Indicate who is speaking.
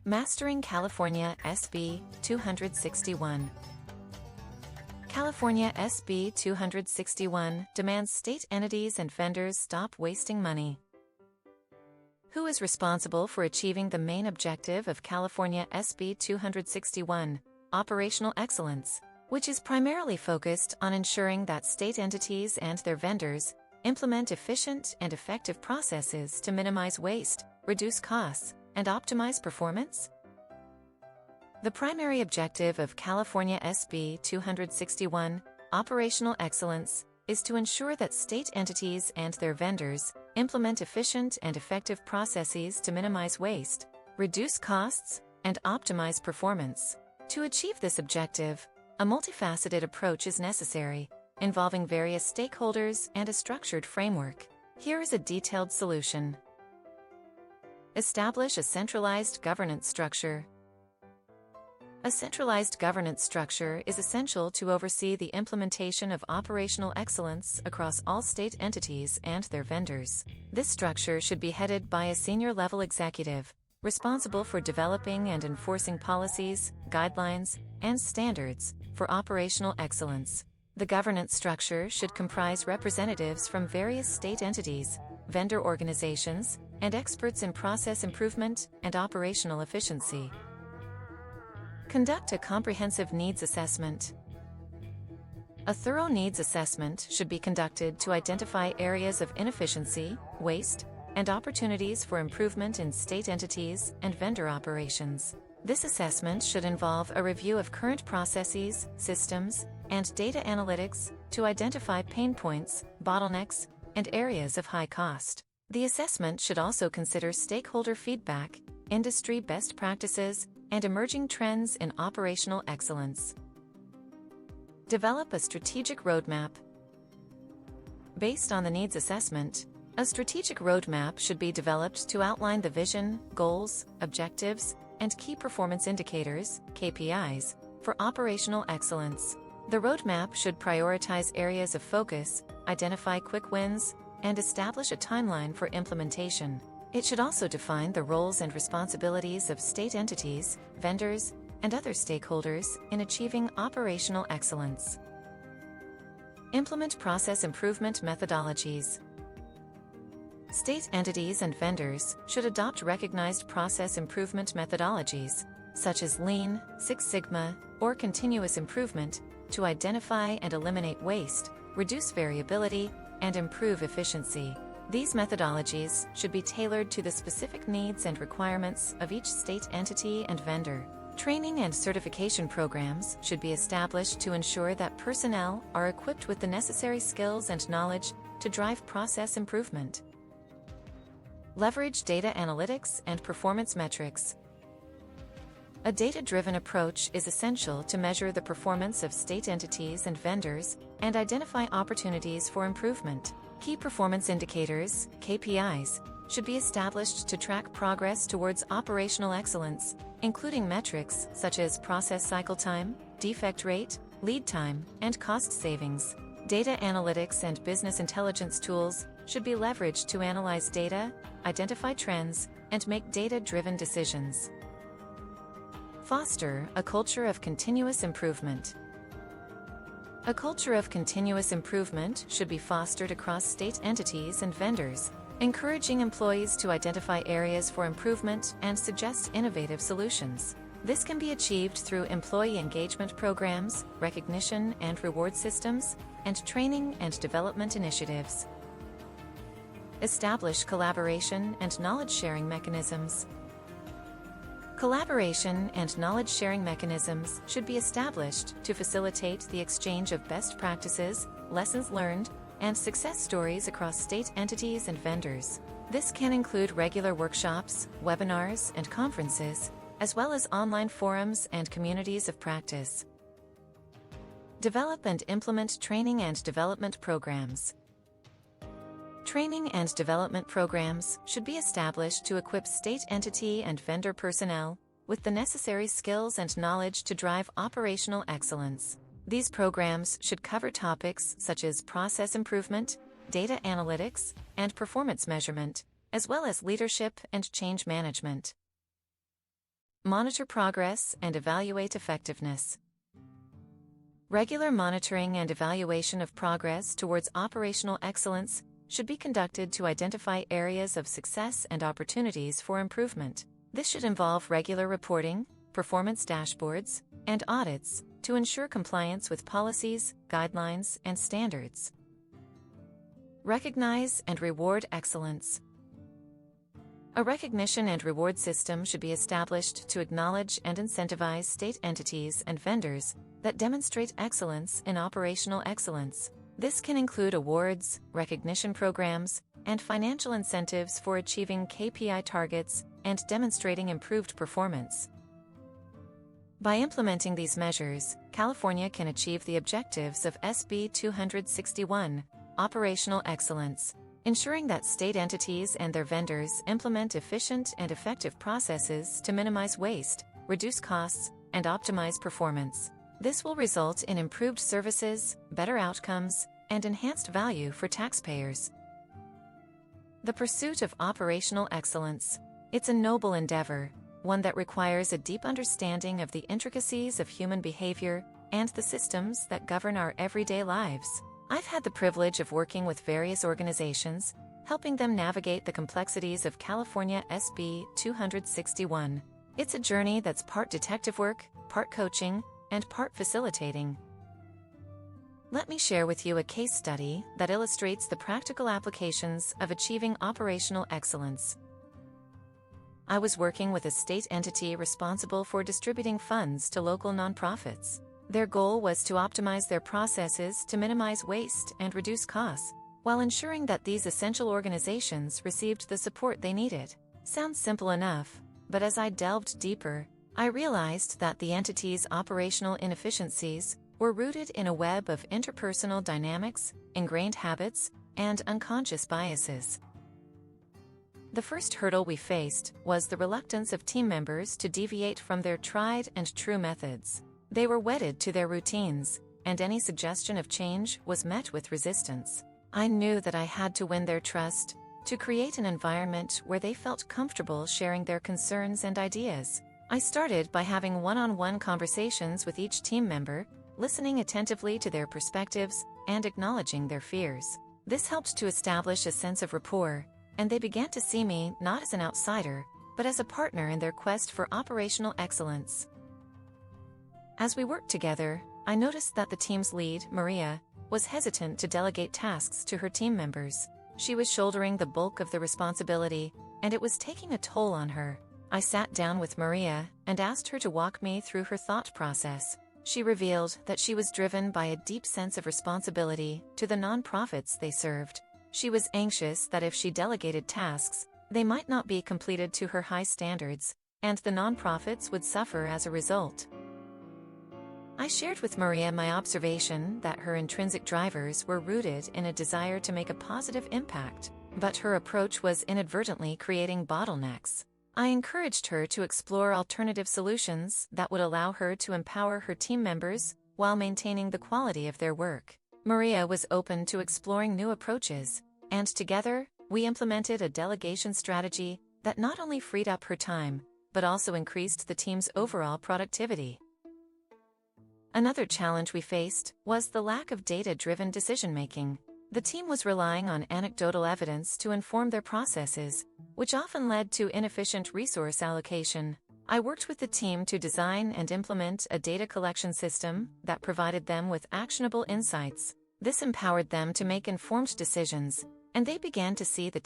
Speaker 1: Mastering California SB 261. California SB 261 demands state entities and vendors stop wasting money. Who is responsible for achieving the main objective of California SB 261, operational excellence, which is primarily focused on ensuring that state entities and their vendors implement efficient and effective processes to minimize waste, reduce costs, and optimize performance? The primary objective of California SB 261, operational excellence, is to ensure that state entities and their vendors implement efficient and effective processes to minimize waste, reduce costs, and optimize performance. To achieve this objective, a multifaceted approach is necessary, involving various stakeholders and a structured framework. Here is a detailed solution. Establish a centralized governance structure. A centralized governance structure is essential to oversee the implementation of operational excellence across all state entities and their vendors. This structure should be headed by a senior-level executive, responsible for developing and enforcing policies, guidelines, and standards for operational excellence. The governance structure should comprise representatives from various state entities, vendor organizations, and experts in process improvement and operational efficiency. Conduct a comprehensive needs assessment. A thorough needs assessment should be conducted to identify areas of inefficiency, waste, and opportunities for improvement in state entities and vendor operations. This assessment should involve a review of current processes, systems, and data analytics to identify pain points, bottlenecks, and areas of high cost. The assessment should also consider stakeholder feedback, industry best practices, and emerging trends in operational excellence. Develop a strategic roadmap. Based on the needs assessment, a strategic roadmap should be developed to outline the vision, goals, objectives, and key performance indicators, KPIs, for operational excellence. The roadmap should prioritize areas of focus, identify quick wins, and establish a timeline for implementation. It should also define the roles and responsibilities of state entities, vendors, and other stakeholders in achieving operational excellence. Implement process improvement methodologies. State entities and vendors should adopt recognized process improvement methodologies, such as Lean, Six Sigma, or continuous improvement, to identify and eliminate waste, reduce variability, and improve efficiency. These methodologies should be tailored to the specific needs and requirements of each state entity and vendor. Training and certification programs should be established to ensure that personnel are equipped with the necessary skills and knowledge to drive process improvement. Leverage data analytics and performance metrics. A data-driven approach is essential to measure the performance of state entities and vendors and identify opportunities for improvement. Key performance indicators, KPIs, should be established to track progress towards operational excellence, including metrics such as process cycle time, defect rate, lead time, and cost savings. Data analytics and business intelligence tools should be leveraged to analyze data, identify trends, and make data-driven decisions. Foster a culture of continuous improvement. A culture of continuous improvement should be fostered across state entities and vendors, encouraging employees to identify areas for improvement and suggest innovative solutions. This can be achieved through employee engagement programs, recognition and reward systems, and training and development initiatives. Establish collaboration and knowledge-sharing mechanisms. Collaboration and knowledge-sharing mechanisms should be established to facilitate the exchange of best practices, lessons learned, and success stories across state entities and vendors. This can include regular workshops, webinars, and conferences, as well as online forums and communities of practice. Develop and implement training and development programs. Training and development programs should be established to equip state entity and vendor personnel with the necessary skills and knowledge to drive operational excellence. These programs should cover topics such as process improvement, data analytics, and performance measurement, as well as leadership and change management. monitor progress and evaluate effectiveness. Regular monitoring and evaluation of progress towards operational excellence should be conducted to identify areas of success and opportunities for improvement. This should involve regular reporting, performance dashboards, and audits to ensure compliance with policies, guidelines, and standards. Recognize and reward excellence. A recognition and reward system should be established to acknowledge and incentivize state entities and vendors that demonstrate excellence in operational excellence. This can include awards, recognition programs, and financial incentives for achieving KPI targets and demonstrating improved performance. By implementing these measures, California can achieve the objectives of SB 261, Operational Excellence, ensuring that state entities and their vendors implement efficient and effective processes to minimize waste, reduce costs, and optimize performance. This will result in improved services, better outcomes, and enhanced value for taxpayers. The pursuit of operational excellence. It's a noble endeavor, one that requires a deep understanding of the intricacies of human behavior and the systems that govern our everyday lives. I've had the privilege of working with various organizations, helping them navigate the complexities of California SB 261. It's a journey that's part detective work, part coaching, and part facilitating. Let me share with you a case study that illustrates the practical applications of achieving operational excellence. I was working with a state entity responsible for distributing funds to local nonprofits. Their goal was to optimize their processes to minimize waste and reduce costs, while ensuring that these essential organizations received the support they needed. Sounds simple enough, but as I delved deeper, I realized that the entity's operational inefficiencies were rooted in a web of interpersonal dynamics, ingrained habits, and unconscious biases. The first hurdle we faced was the reluctance of team members to deviate from their tried and true methods. They were wedded to their routines, and any suggestion of change was met with resistance. I knew that I had to win their trust, to create an environment where they felt comfortable sharing their concerns and ideas. I started by having one-on-one conversations with each team member, listening attentively to their perspectives and acknowledging their fears. This helped to establish a sense of rapport, and they began to see me not as an outsider, but as a partner in their quest for operational excellence. As we worked together, I noticed that the team's lead, Maria, was hesitant to delegate tasks to her team members. She was shouldering the bulk of the responsibility, and it was taking a toll on her. I sat down with Maria and asked her to walk me through her thought process. She revealed that she was driven by a deep sense of responsibility to the nonprofits they served. She was anxious that if she delegated tasks, they might not be completed to her high standards, and the nonprofits would suffer as a result. I shared with Maria my observation that her intrinsic drivers were rooted in a desire to make a positive impact, but her approach was inadvertently creating bottlenecks. I encouraged her to explore alternative solutions that would allow her to empower her team members while maintaining the quality of their work. Maria was open to exploring new approaches, and together, we implemented a delegation strategy that not only freed up her time, but also increased the team's overall productivity. Another challenge we faced was the lack of data-driven decision-making. The team was relying on anecdotal evidence to inform their processes, which often led to inefficient resource allocation. I worked with the team to design and implement a data collection system that provided them with actionable insights. This empowered them to make informed decisions, and they began to see the